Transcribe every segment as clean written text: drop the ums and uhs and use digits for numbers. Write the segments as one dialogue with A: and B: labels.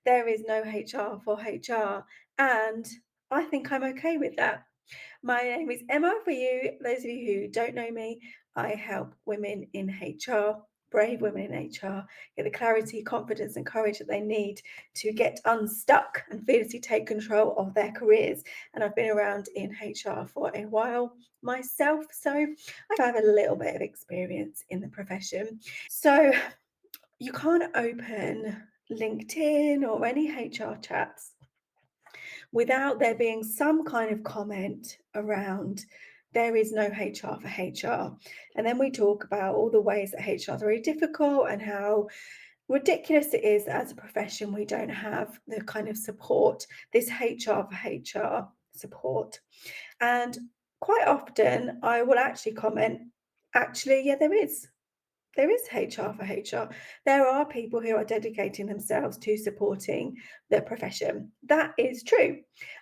A: there is no HR for HR, and I think I'm okay with that. My name is Emma. For you, those of you who don't know me, I help women in HR, brave women in HR, get the clarity, confidence, and courage that they need to get unstuck and fearlessly take control of their careers. And I've been around in HR for a while myself, so I have a little bit of experience in the profession. So you can't open LinkedIn or any HR chats without there being some kind of comment around there is no HR for HR. And then we talk about all the ways that HR is very difficult and how ridiculous it is that as a profession we don't have the kind of support, this HR for HR support. And quite often I will actually comment, actually, yeah, there is HR for HR. There are people who are dedicating themselves to supporting the profession. That is true.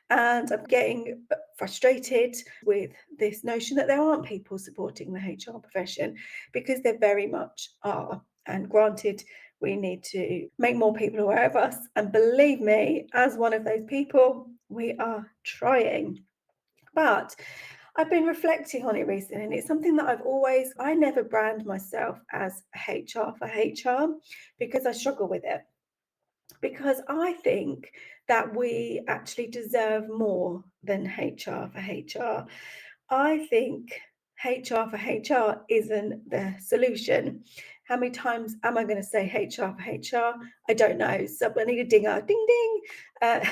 A: And I'm getting frustrated with this notion that there aren't people supporting the HR profession, because there very much are. And granted, we need to make more people aware of us. And believe me, as one of those people, we are trying. But I've been reflecting on it recently, and it's something that I never brand myself as HR for HR because I struggle with it. Because I think that we actually deserve more than HR for HR. I think HR for HR isn't the solution. How many times am I going to say HR for HR? I don't know. So I need a dinger, ding ding. Uh,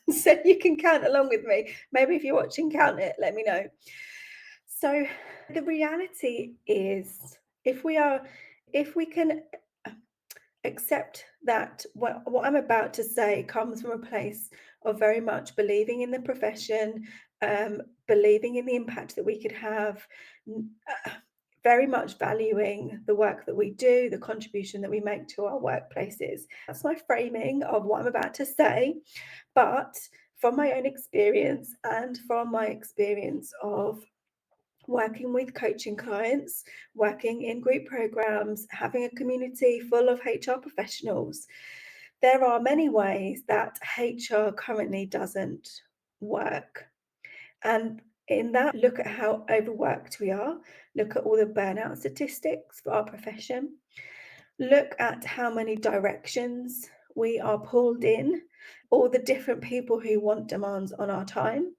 A: so you can count along with me. Maybe if you're watching, count it, let me know. So the reality is, if we can accept that what I'm about to say comes from a place of very much believing in the profession, believing in the impact that we could have, very much valuing the work that we do, the contribution that we make to our workplaces. That's my framing of what I'm about to say. But from my own experience and from my experience of working with coaching clients, working in group programs, having a community full of HR professionals, there are many ways that HR currently doesn't work. And in that, look at how overworked we are, look at all the burnout statistics for our profession, look at how many directions we are pulled in, all the different people who want demands on our time.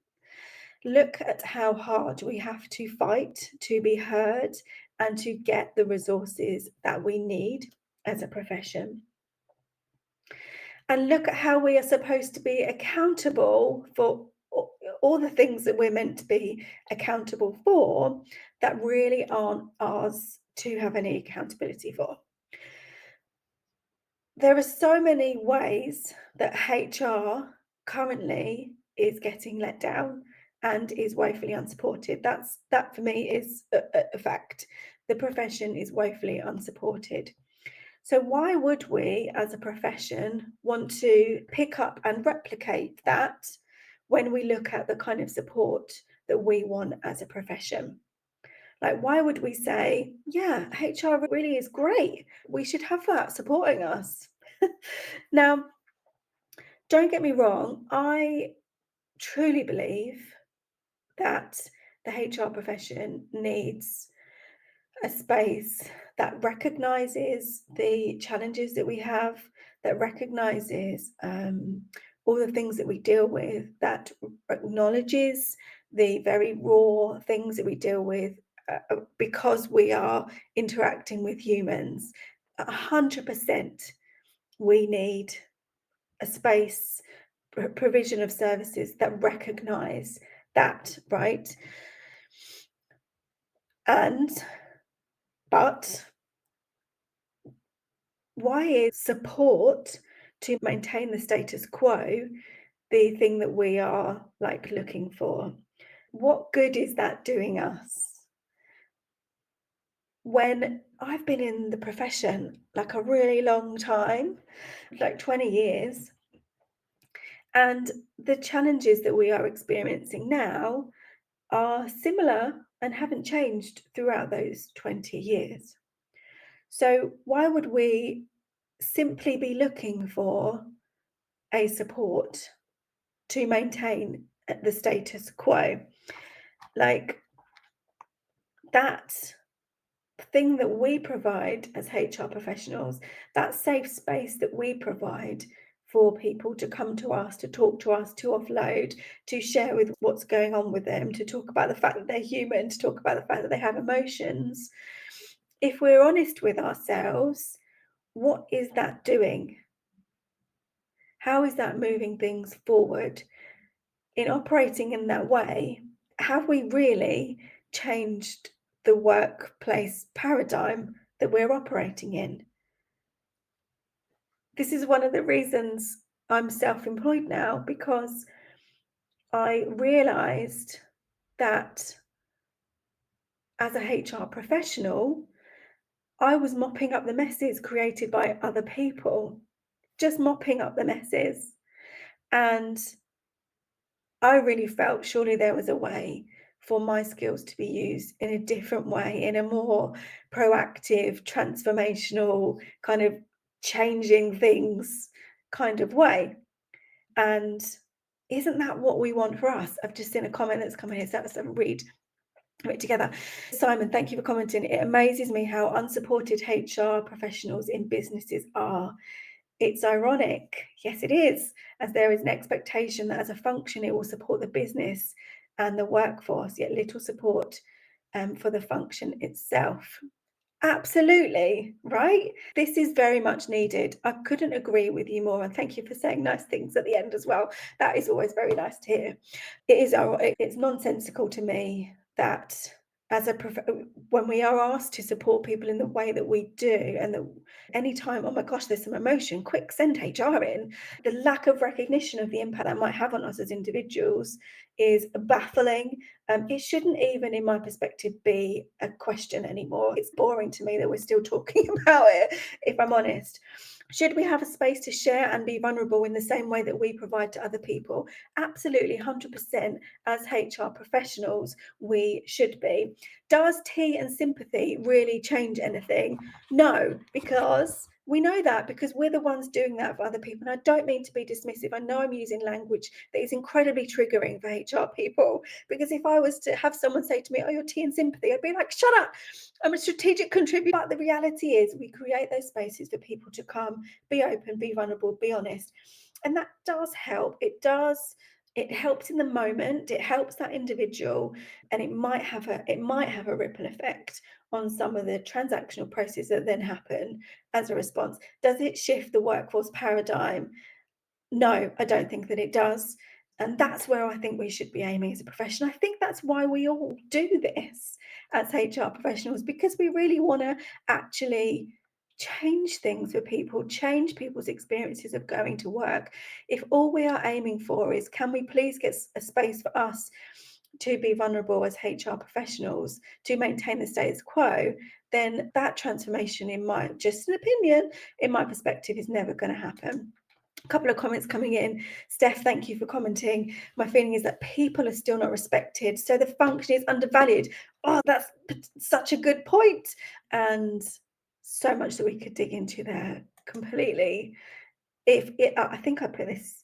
A: Look at how hard we have to fight to be heard and to get the resources that we need as a profession. And look at how we are supposed to be accountable for all the things that we're meant to be accountable for that really aren't ours to have any accountability for. There are so many ways that HR currently is getting let down and is woefully unsupported. That for me is a fact. The profession is woefully unsupported. So why would we as a profession want to pick up and replicate that when we look at the kind of support that we want as a profession? Like, why would we say, yeah, HR really is great, we should have that supporting us? Now, don't get me wrong, I truly believe that the HR profession needs a space that recognizes the challenges that we have, that recognizes all the things that we deal with, that acknowledges the very raw things that we deal with because we are interacting with humans. 100% we need a space, provision of services that recognize that, right? But why is support to maintain the status quo the thing that we are like looking for? What good is that doing us? When I've been in the profession like a really long time, like 20 years, and the challenges that we are experiencing now are similar and haven't changed throughout those 20 years. So why would we simply be looking for a support to maintain the status quo. Like that thing that we provide as HR professionals, that safe space that we provide for people to come to us, to talk to us, to offload, to share with what's going on with them, to talk about the fact that they're human, to talk about the fact that they have emotions. If we're honest with ourselves, what is that doing? How is that moving things forward? In operating in that way, have we really changed the workplace paradigm that we're operating in? This is one of the reasons I'm self-employed now, because I realized that as a HR professional, I was mopping up the messes created by other people, just mopping up the messes. And I really felt surely there was a way for my skills to be used in a different way, in a more proactive, transformational, kind of changing things kind of way. And isn't that what we want for us? I've just seen a comment that's come in here, so let's read it together. Simon, thank you for commenting. It amazes me how unsupported HR professionals in businesses are. It's ironic, yes, it is, as there is an expectation that as a function it will support the business and the workforce, yet little support for the function itself. Absolutely, right? This is very much needed. I couldn't agree with you more, and thank you for saying nice things at the end as well. That is always very nice to hear. It's nonsensical to me that as when we are asked to support people in the way that we do, and that anytime, oh my gosh, there's some emotion, quick, send HR in. The lack of recognition of the impact that might have on us as individuals is baffling. It shouldn't even, in my perspective, be a question anymore. It's boring to me that we're still talking about it, if I'm honest. Should we have a space to share and be vulnerable in the same way that we provide to other people? Absolutely, 100%. As HR professionals, we should be. Does tea and sympathy really change anything? No, because we know that, because we're the ones doing that for other people. And I don't mean to be dismissive. I know I'm using language that is incredibly triggering for HR people, because if I was to have someone say to me, oh, you're tea and sympathy, I'd be like, shut up. I'm a strategic contributor. But the reality is we create those spaces for people to come, be open, be vulnerable, be honest. And that does help. It does. It helps in the moment. It helps that individual, and it might have a ripple effect on some of the transactional processes that then happen as a response. Does it shift the workforce paradigm? No, I don't think that it does. And that's where I think we should be aiming as a profession. I think that's why we all do this as HR professionals, because we really want to actually change things for people, change people's experiences of going to work. If all we are aiming for is, can we please get a space for us to be vulnerable as HR professionals, to maintain the status quo, then that transformation, in my just an opinion, in my perspective, is never going to happen. A couple of comments coming in. Steph, thank you for commenting. My feeling is that people are still not respected, so the function is undervalued. Oh, that's such a good point. And so much that we could dig into there completely. I think I put this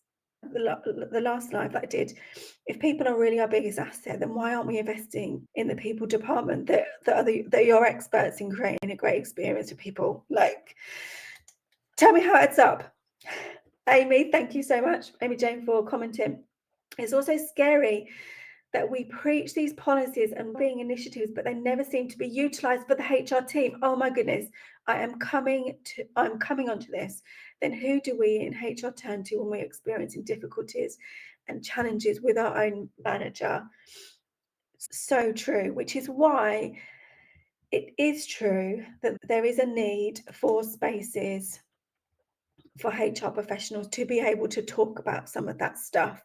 A: the last live that I did. If people are really our biggest asset, then why aren't we investing in the people department that are your experts in creating a great experience for people? Like, tell me how it's up. Amy, thank you so much, Amy Jane, for commenting. It's also scary that we preach these policies and being initiatives, but they never seem to be utilized for the HR team. Oh my goodness, I'm coming onto this. Then who do we in HR turn to when we're experiencing difficulties and challenges with our own manager? So true, which is why it is true that there is a need for spaces for HR professionals to be able to talk about some of that stuff.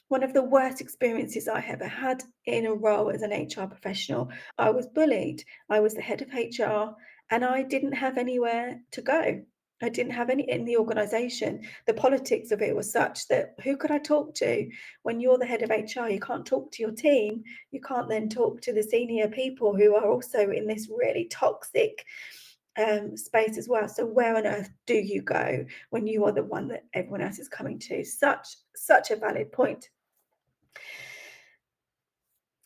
A: One of the worst experiences I ever had in a role as an HR professional, I was bullied. I was the head of HR and I didn't have anywhere to go. I didn't have any in the organization. The politics of it was such that who could I talk to? When you're the head of HR, you can't talk to your team. You can't then talk to the senior people who are also in this really toxic space as well. So where on earth do you go when you are the one that everyone else is coming to? Such a valid point.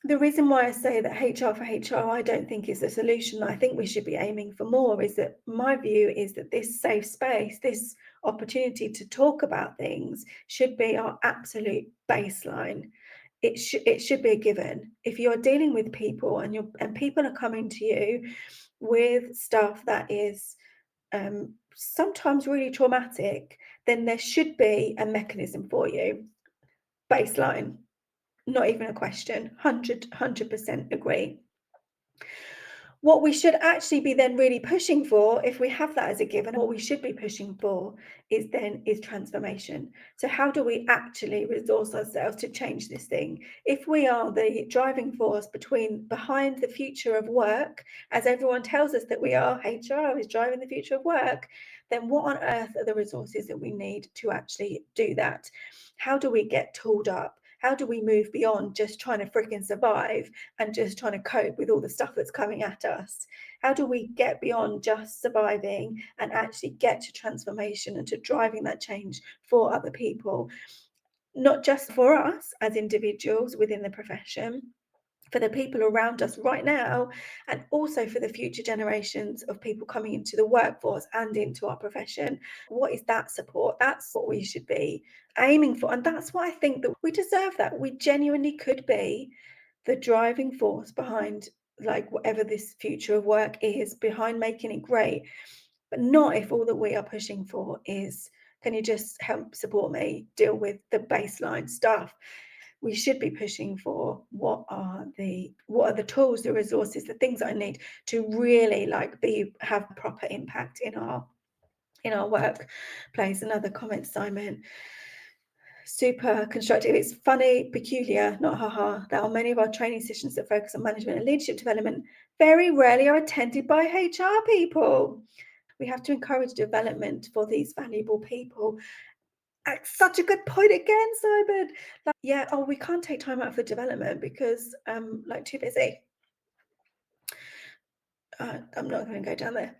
A: The reason why I say that HR for HR, I don't think is the solution. I think we should be aiming for more. Is that my view is that this safe space, this opportunity to talk about things, should be our absolute baseline. It should be a given. If you're dealing with people and people are coming to you with stuff that is sometimes really traumatic, then there should be a mechanism for you. Baseline, not even a question. 100% agree. What we should actually be then really pushing for, if we have that as a given, what we should be pushing for is transformation. So how do we actually resource ourselves to change this thing? If we are the driving force behind the future of work, as everyone tells us that we are, HR is driving the future of work, then what on earth are the resources that we need to actually do that? How do we get tooled up? How do we move beyond just trying to freaking survive and just trying to cope with all the stuff that's coming at us? How do we get beyond just surviving and actually get to transformation and to driving that change for other people? Not just for us as individuals within the profession, for the people around us right now, and also for the future generations of people coming into the workforce and into our profession. What is that support? That's what we should be aiming for. And that's why I think that we deserve that. We genuinely could be the driving force behind like whatever this future of work is, behind making it great. But not if all that we are pushing for is, can you just help support me deal with the baseline stuff? We should be pushing for what are the tools, the resources, the things that I need to really have proper impact in our workplace. Another comment, Simon. Super constructive. It's funny, peculiar, not haha. There are many of our training sessions that focus on management and leadership development. Very rarely are attended by HR people. We have to encourage development for these valuable people. Such a good point again, Simon. Yeah, oh, we can't take time out for development because too busy. I'm not going to go down there.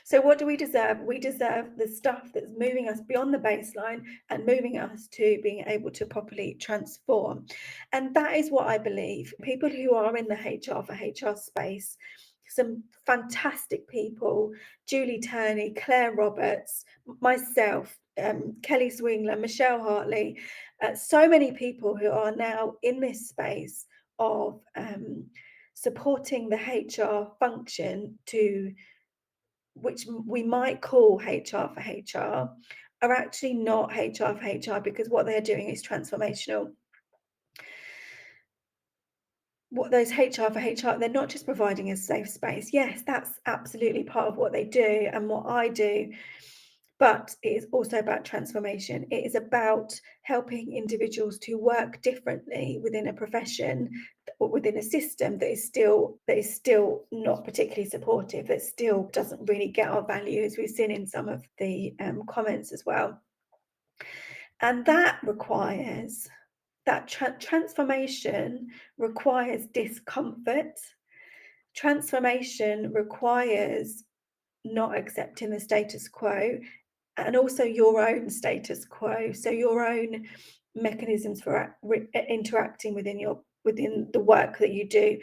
A: So what do we deserve? We deserve the stuff that's moving us beyond the baseline and moving us to being able to properly transform. And that is what I believe. People who are in the HR for HR space, some fantastic people, Julie Turney, Claire Roberts, myself, Kelly Swingler, Michelle Hartley, so many people who are now in this space of supporting the HR function, to which we might call HR for HR, are actually not HR for HR, because what they're doing is transformational. What those HR for HR, they're not just providing a safe space. Yes, that's absolutely part of what they do and what I do. But it is also about transformation. It is about helping individuals to work differently within a profession or within a system that is still not particularly supportive, that still doesn't really get our values. We've seen in some of the comments as well. And that requires transformation requires discomfort. Transformation requires not accepting the status quo, and also your own status quo. So your own mechanisms for interacting within the work that you do,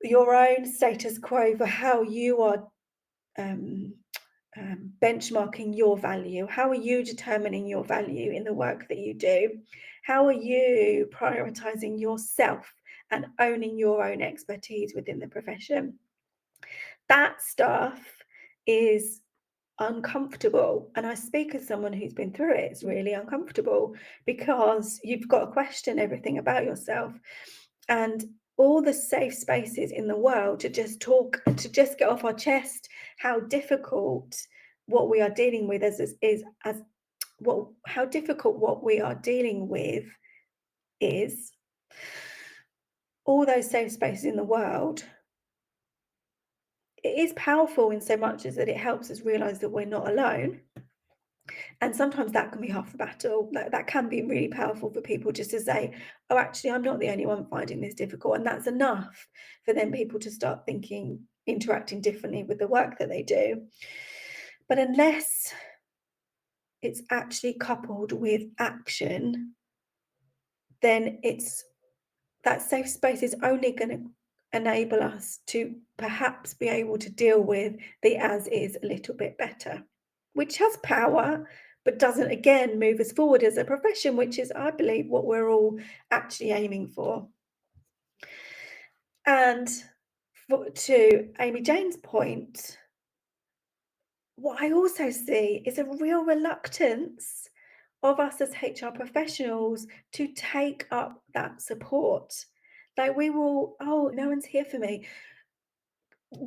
A: your own status quo for how you are benchmarking your value. How are you determining your value in the work that you do? How are you prioritizing yourself and owning your own expertise within the profession? That stuff is uncomfortable, and I speak as someone who's been through it. It's really uncomfortable because you've got to question everything about yourself, and all the safe spaces in the world to just talk, to just get off our chest how difficult what we are dealing with how difficult what we are dealing with is. All those safe spaces in the world, it is powerful in so much as that it helps us realize that we're not alone. And sometimes that can be half the battle. That can be really powerful for people, just to say, oh, actually, I'm not the only one finding this difficult. And that's enough for then people to start thinking, interacting differently with the work that they do. But unless it's actually coupled with action, then it's that safe space is only going to enable us to perhaps be able to deal with the as is a little bit better, which has power, but doesn't again move us forward as a profession, which is, I believe, what we're all actually aiming for. And to Amy Jane's point, what I also see is a real reluctance of us as HR professionals to take up that support. Like we will, oh, no one's here for me.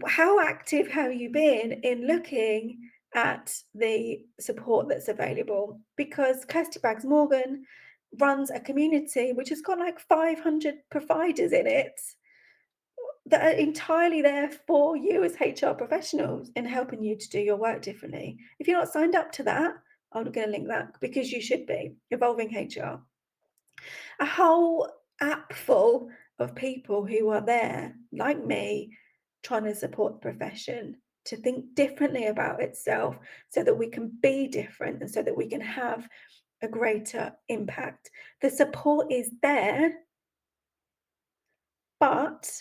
A: How active have you been in looking at the support that's available? Because Kirsty Baggs Morgan runs a community which has got like 500 providers in it that are entirely there for you as HR professionals in helping you to do your work differently. If you're not signed up to that, I'm going to link that because you should be. Evolving HR. A whole app full of people who are there, like me, trying to support the profession to think differently about itself so that we can be different and so that we can have a greater impact. The support is there, but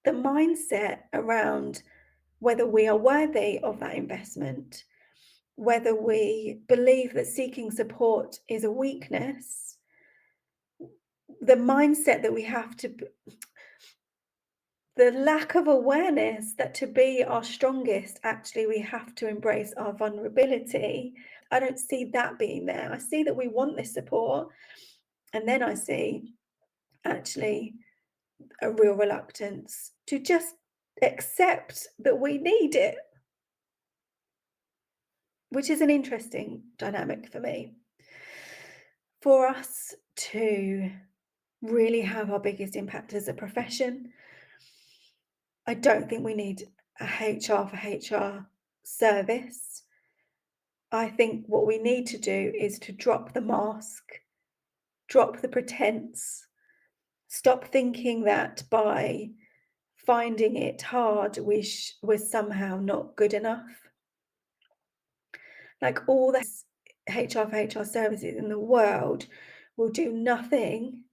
A: the mindset around whether we are worthy of that investment, whether we believe that seeking support is a weakness, the mindset that we have to, the lack of awareness that to be our strongest, actually, we have to embrace our vulnerability. I don't see that being there. I see that we want this support. And then I see actually a real reluctance to just accept that we need it, which is an interesting dynamic for me. For us to really have our biggest impact as a profession, I don't think we need a HR for HR service. I think what we need to do is to drop the mask, drop the pretense, stop thinking that by finding it hard, we're somehow not good enough. Like all the HR for HR services in the world will do nothing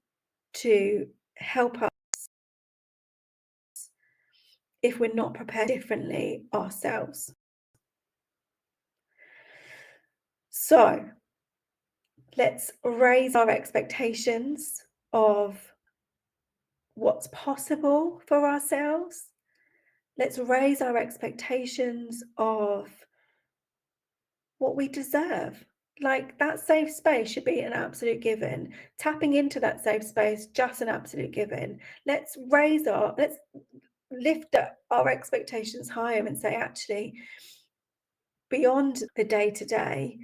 A: to help us if we're not prepared differently ourselves. So let's raise our expectations of what's possible for ourselves. Let's raise our expectations of what we deserve. Like that safe space should be an absolute given. Tapping into that safe space, just an absolute given. Let's lift up our expectations higher and say, actually, beyond the day to day,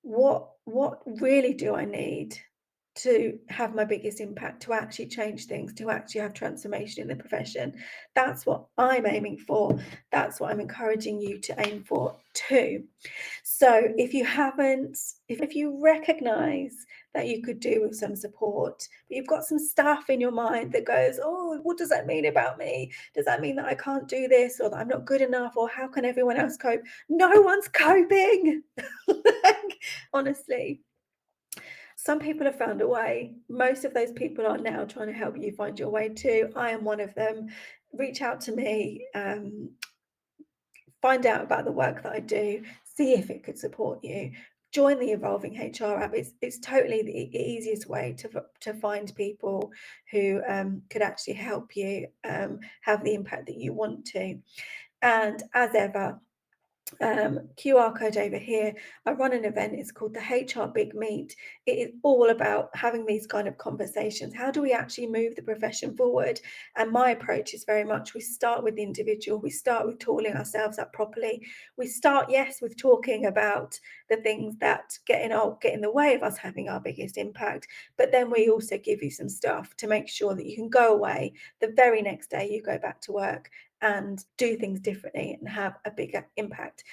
A: what really do I need to have my biggest impact, to actually change things, to actually have transformation in the profession? That's what I'm aiming for. That's what I'm encouraging you to aim for too. So if you recognize that you could do with some support, but you've got some stuff in your mind that goes, oh, what does that mean about me? Does that mean that I can't do this, or that I'm not good enough, or how can everyone else cope? No one's coping. Like, honestly, some people have found a way. Most of those people are now trying to help you find your way too. I am one of them. Reach out to me. Find out about the work that I do, see if it could support you. Join the Evolving HR app. It's totally the easiest way to find people who could actually help you have the impact that you want to. And as ever, QR code over here. I run an event, it's called the HR Big Meet. It is all about having these kind of conversations. How do we actually move the profession forward? And my approach is very much, we start with the individual, we start with tooling ourselves up properly. We start, yes, with talking about the things that get in the way of us having our biggest impact, but then we also give you some stuff to make sure that you can go away the very next day you go back to work and do things differently and have a bigger impact.